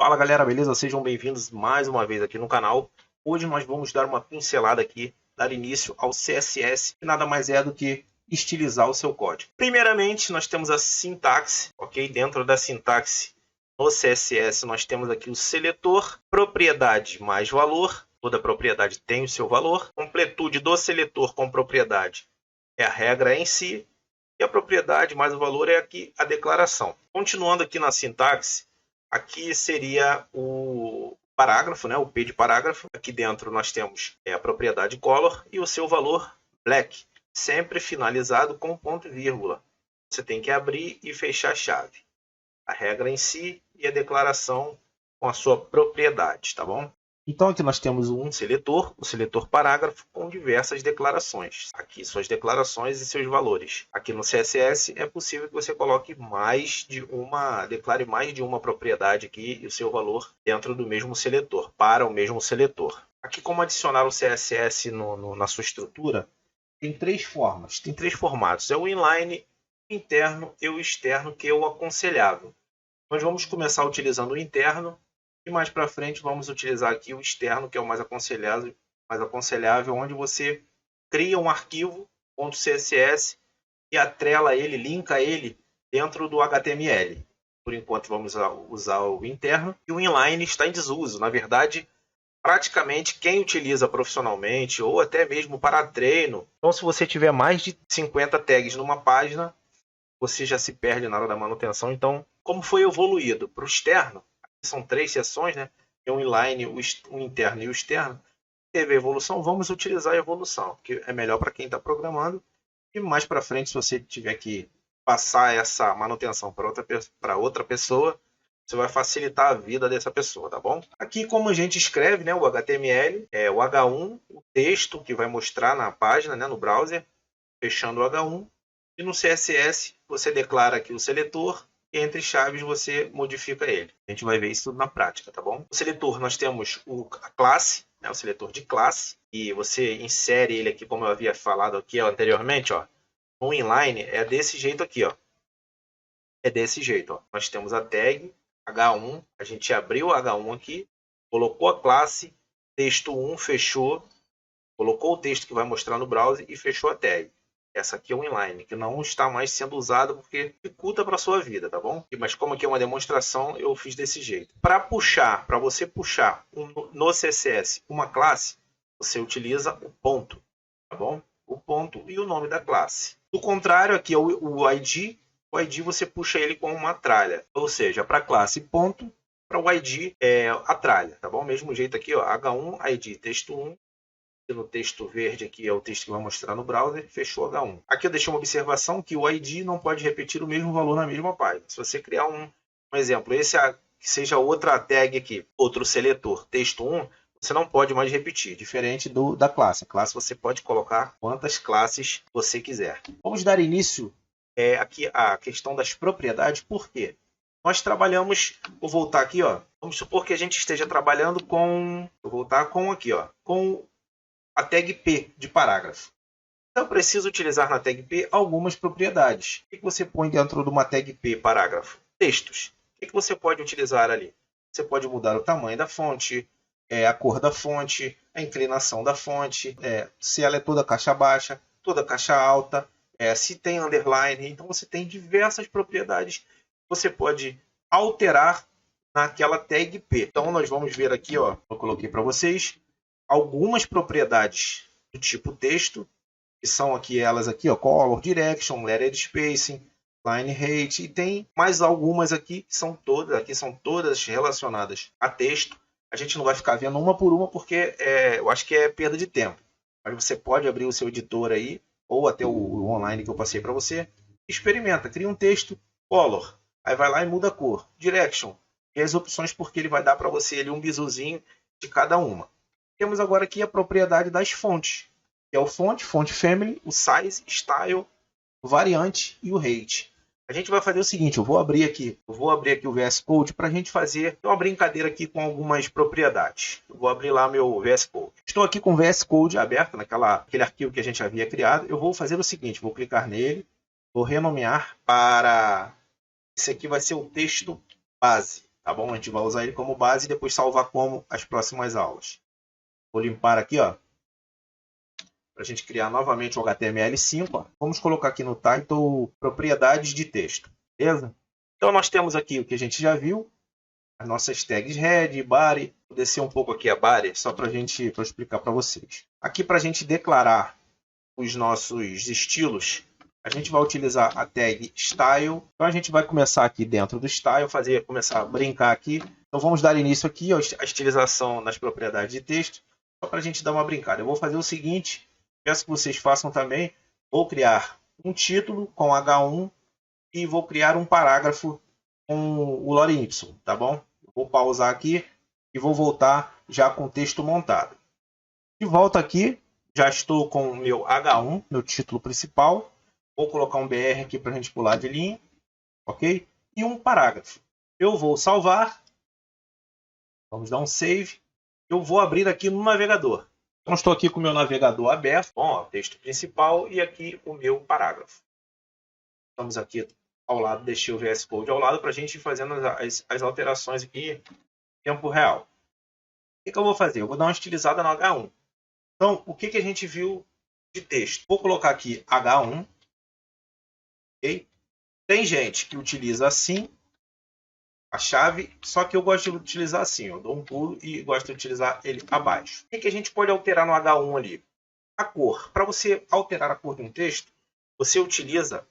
Fala galera, beleza? Sejam bem-vindos mais uma vez aqui no canal. Hoje nós vamos dar uma pincelada aqui, dar início ao CSS, que nada mais é do que estilizar o seu código. Primeiramente, nós temos a sintaxe, ok? Dentro da sintaxe, no CSS, nós temos aqui o seletor, propriedade mais valor. Toda propriedade tem o seu valor. Completude do seletor com propriedade é a regra em si. E a propriedade mais o valor é aqui a declaração. Continuando aqui na sintaxe, aqui seria o parágrafo, né? O P de parágrafo. Aqui dentro nós temos a propriedade color e o seu valor black, sempre finalizado com ponto e vírgula. Você tem que abrir e fechar a chave. A regra em si e a declaração com a sua propriedade, tá bom? Então aqui nós temos um seletor, o seletor parágrafo, com diversas declarações. Aqui suas declarações e seus valores. Aqui no CSS é possível que você coloque declare mais de uma propriedade aqui e o seu valor dentro do mesmo seletor, para o mesmo seletor. Aqui como adicionar o CSS na sua estrutura, tem três formas, tem três formatos. É o inline, o interno e o externo, que é o aconselhável. Nós vamos começar utilizando o interno. E mais para frente vamos utilizar aqui o externo, que é o mais aconselhável, onde você cria um arquivo .css e atrela ele, linka ele dentro do HTML. Por enquanto vamos usar o interno. E o inline está em desuso. Na verdade, praticamente quem utiliza profissionalmente ou até mesmo para treino. Então, se você tiver mais de 50 tags numa página, você já se perde na hora da manutenção. Então, como foi evoluído para o externo, são três seções, né? Tem o inline, o interno e o externo. Teve a evolução, vamos utilizar a evolução, que é melhor para quem está programando. E mais para frente, se você tiver que passar essa manutenção para outra pessoa, você vai facilitar a vida dessa pessoa, tá bom? Aqui, como a gente escreve, né, o HTML, é o H1, o texto que vai mostrar na página, né, no browser, fechando o H1. E no CSS, você declara aqui o seletor. E entre chaves você modifica ele. A gente vai ver isso tudo na prática, tá bom? O seletor, nós temos a classe, né, o seletor de classe, e você insere ele aqui, como eu havia falado aqui anteriormente, ó. No inline é desse jeito aqui, ó. É desse jeito, ó. Nós temos a tag H1, a gente abriu o H1 aqui, colocou a classe, texto 1, fechou, colocou o texto que vai mostrar no browser e fechou a tag. Essa aqui é um inline, que não está mais sendo usada porque dificulta para a sua vida, tá bom? Mas como aqui é uma demonstração, eu fiz desse jeito. Para você puxar no CSS uma classe, você utiliza o ponto, tá bom? O ponto e o nome da classe. Do contrário, aqui é o ID. O ID você puxa ele com uma tralha. Ou seja, para a classe ponto, para o ID é a tralha, tá bom? Mesmo jeito aqui, ó, H1, ID, texto 1. No texto verde aqui é o texto que vai mostrar no browser, fechou H1. Aqui eu deixei uma observação que o ID não pode repetir o mesmo valor na mesma página. Se você criar um exemplo, que seja outra tag aqui, outro seletor, texto 1, você não pode mais repetir, diferente da classe. A classe você pode colocar quantas classes você quiser. Vamos dar início aqui à questão das propriedades, por quê? Nós trabalhamos, vou voltar aqui, ó. Vamos supor que a gente esteja trabalhando com, vou voltar com aqui, ó, com a tag P de parágrafo. Então, eu preciso utilizar na tag P algumas propriedades. O que você põe dentro de uma tag P parágrafo? Textos. O que você pode utilizar ali? Você pode mudar o tamanho da fonte, a cor da fonte, a inclinação da fonte, se ela é toda caixa baixa, toda caixa alta, se tem underline. Então, você tem diversas propriedades que você pode alterar naquela tag P. Então, nós vamos ver aqui, ó, eu coloquei para vocês algumas propriedades do tipo texto, que são elas aqui, ó, color, direction, lettered spacing, line height, e tem mais algumas aqui que são todas relacionadas a texto. A gente não vai ficar vendo uma por uma porque eu acho que é perda de tempo. Mas você pode abrir o seu editor aí, ou até o online que eu passei para você, experimenta, cria um texto, color, aí vai lá e muda a cor, direction, e as opções porque ele vai dar para você ali um bisuzinho de cada uma. Temos agora aqui a propriedade das fontes, que é o fonte family, o size, style, o variante e o height. A gente vai fazer o seguinte, eu vou abrir aqui o VS Code para a gente fazer uma brincadeira aqui com algumas propriedades. Eu vou abrir lá meu VS Code. Estou aqui com o VS Code aberto, naquele arquivo que a gente havia criado. Eu vou fazer o seguinte, vou clicar nele, vou renomear para... Esse aqui vai ser o texto base. tá bom? A gente vai usar ele como base e depois salvar como as próximas aulas. Vou limpar aqui, ó, para a gente criar novamente o HTML5. Ó. Vamos colocar aqui no title propriedades de texto, beleza? Então nós temos aqui o que a gente já viu, as nossas tags head, body. Vou descer um pouco aqui a body só para eu explicar para vocês. Aqui para a gente declarar os nossos estilos, a gente vai utilizar a tag style. Então a gente vai começar aqui dentro do style, começar a brincar aqui. Então vamos dar início aqui à estilização nas propriedades de texto, só para a gente dar uma brincada. Eu vou fazer o seguinte, peço que vocês façam também. Vou criar um título com H1 e vou criar um parágrafo com o lorem Y, tá bom? Vou pausar aqui e vou voltar já com o texto montado. De volta aqui, já estou com o meu H1, meu título principal. Vou colocar um BR aqui para a gente pular de linha, ok? E um parágrafo. Eu vou salvar. Vamos dar um save. Eu vou abrir aqui no navegador. Então, estou aqui com o meu navegador aberto. Bom, ó, texto principal e aqui o meu parágrafo. Estamos aqui ao lado, deixei o VS Code ao lado para a gente ir fazendo as alterações aqui em tempo real. O que eu vou fazer? Eu vou dar uma estilizada no H1. Então, o que a gente viu de texto? Vou colocar aqui H1. Okay? Tem gente que utiliza assim a chave, só que eu gosto de utilizar assim. Eu dou um pulo e gosto de utilizar ele abaixo. O que a gente pode alterar no H1 ali? A cor. Para você alterar a cor de um texto, você utiliza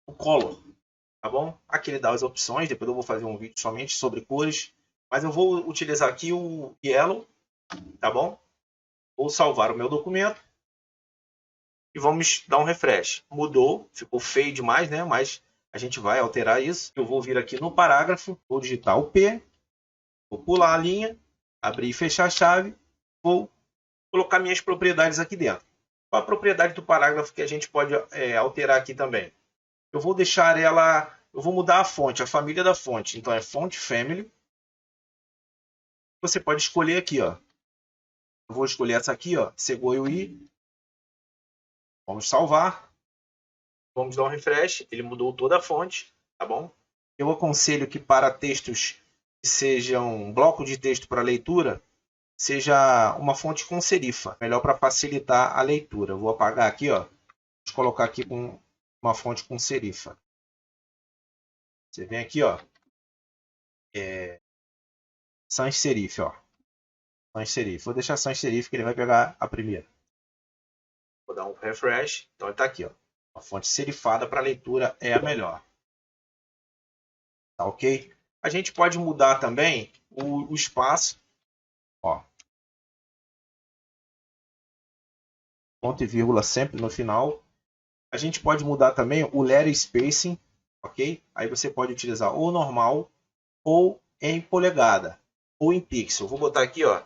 o color, tá bom? Aqui ele dá as opções, depois eu vou fazer um vídeo somente sobre cores, mas eu vou utilizar aqui o yellow, tá bom? Vou salvar o meu documento e vamos dar um refresh. Mudou, ficou feio demais, né? Mas a gente vai alterar isso. Eu vou vir aqui no parágrafo, vou digitar o P, vou pular a linha, abrir e fechar a chave, vou colocar minhas propriedades aqui dentro. Qual a propriedade do parágrafo que a gente pode alterar aqui também? Eu vou deixar ela, eu vou mudar a fonte, a família da fonte. Então é font family. Você pode escolher aqui, ó. Eu vou escolher essa aqui, ó, Segoioi. Vamos salvar. Vamos dar um refresh. Ele mudou toda a fonte, tá bom? Eu aconselho que para textos que sejam bloco de texto para leitura, seja uma fonte com serifa, melhor para facilitar a leitura. Eu vou apagar aqui, ó. Vou colocar aqui com uma fonte com serifa. Você vem aqui, ó. Sans serif, ó. Sans serif. Vou deixar sans serif que ele vai pegar a primeira. Vou dar um refresh. Então ele está aqui, ó. A fonte serifada para leitura é a melhor. Tá ok? A gente pode mudar também o espaço. Ó. Ponto e vírgula sempre no final. A gente pode mudar também o letter spacing, ok? Aí você pode utilizar ou normal, ou em polegada, ou em pixel. Vou botar aqui, ó,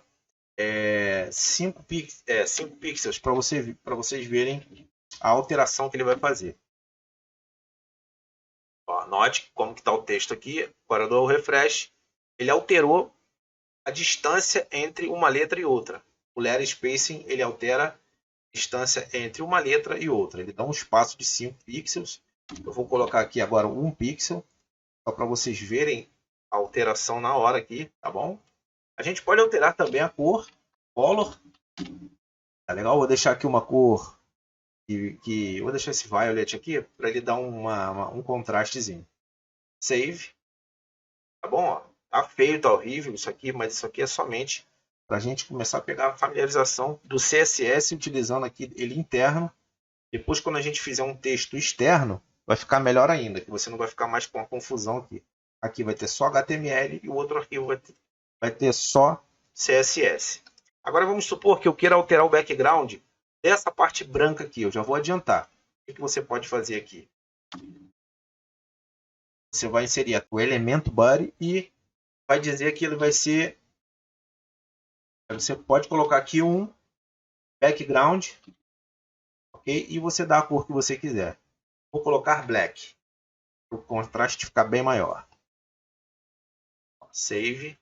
5 pixels para vocês verem a alteração que ele vai fazer. Ó, note como que está o texto aqui. Agora eu dou o refresh. Ele alterou a distância entre uma letra e outra. O letter spacing ele altera distância entre uma letra e outra. Ele dá um espaço de 5 pixels. Eu vou colocar aqui agora 1 pixel, só para vocês verem a alteração na hora aqui, tá bom? A gente pode alterar também a cor, color. Tá legal? Vou deixar aqui uma cor vou deixar esse violet aqui para ele dar um contrastezinho. Save. Tá bom? Ó, tá feio, tá horrível isso aqui, mas isso aqui é somente para a gente começar a pegar a familiarização do CSS utilizando aqui ele interno. Depois, quando a gente fizer um texto externo, vai ficar melhor ainda, que você não vai ficar mais com a confusão aqui. Aqui vai ter só HTML e o outro arquivo vai ter só CSS. Agora vamos supor que eu queira alterar o background dessa parte branca aqui. Eu já vou adiantar. O que você pode fazer aqui? Você vai inserir o elemento body e vai dizer que ele vai ser... Você pode colocar aqui um background, ok? E você dá a cor que você quiser. Vou colocar black, para o contraste ficar bem maior. Save.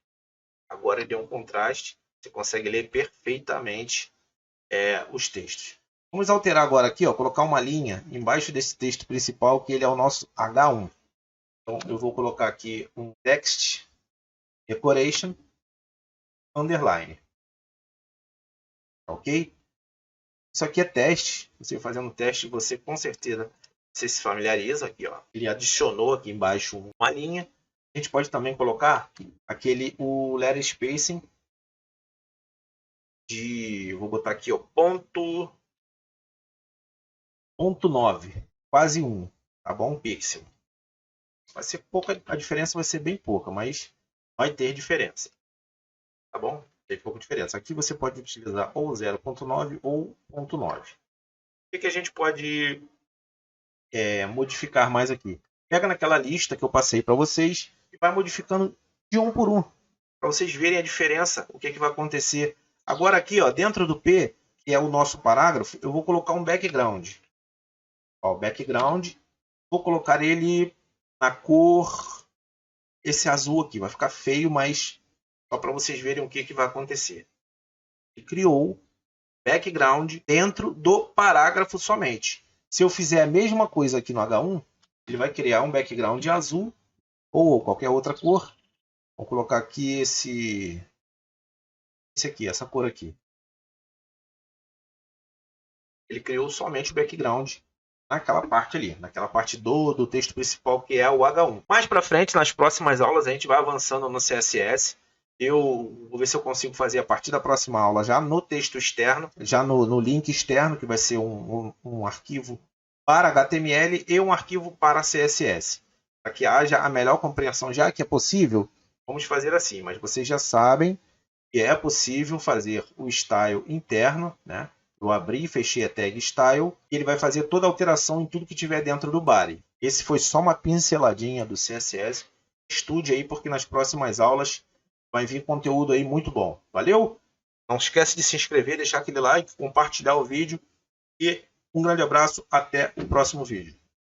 Agora ele deu um contraste. Você consegue ler perfeitamente os textos. Vamos alterar agora aqui, ó, colocar uma linha embaixo desse texto principal, que ele é o nosso H1. Então eu vou colocar aqui um text decoration, underline. Ok? Isso aqui é teste. Você fazendo teste, você com certeza você se familiariza aqui, ó. Ele adicionou aqui embaixo uma linha. A gente pode também colocar o letter spacing de, vou botar aqui, ó, ponto 9, quase 1, tá bom? Pixel. Vai ser pouca, a diferença vai ser bem pouca, mas vai ter diferença, tá bom? Tem pouca diferença. Aqui você pode utilizar ou 0.9 ou 0.9. O que a gente pode modificar mais aqui? Pega naquela lista que eu passei para vocês e vai modificando de um por um, para vocês verem a diferença, o que vai acontecer. Agora aqui, ó, dentro do P, que é o nosso parágrafo, eu vou colocar um background. Ó, o background, vou colocar ele na cor, esse azul aqui, vai ficar feio, mas só para vocês verem o que vai acontecer. Ele criou background dentro do parágrafo somente. Se eu fizer a mesma coisa aqui no H1, ele vai criar um background azul ou qualquer outra cor. Vou colocar aqui esse aqui, essa cor aqui. Ele criou somente o background naquela parte ali, naquela parte do texto principal, que é o H1. Mais para frente, nas próximas aulas, a gente vai avançando no CSS. Eu vou ver se eu consigo fazer a partir da próxima aula já no texto externo, já no link externo, que vai ser um arquivo para HTML e um arquivo para CSS. Para que haja a melhor compreensão, já que é possível, vamos fazer assim, mas vocês já sabem que é possível fazer o style interno, né? Eu abri e fechei a tag style e ele vai fazer toda a alteração em tudo que tiver dentro do body. Esse foi só uma pinceladinha do CSS. Estude aí, porque nas próximas aulas vai vir conteúdo aí muito bom. Valeu? Não esquece de se inscrever, deixar aquele like, compartilhar o vídeo e um grande abraço. Até o próximo vídeo.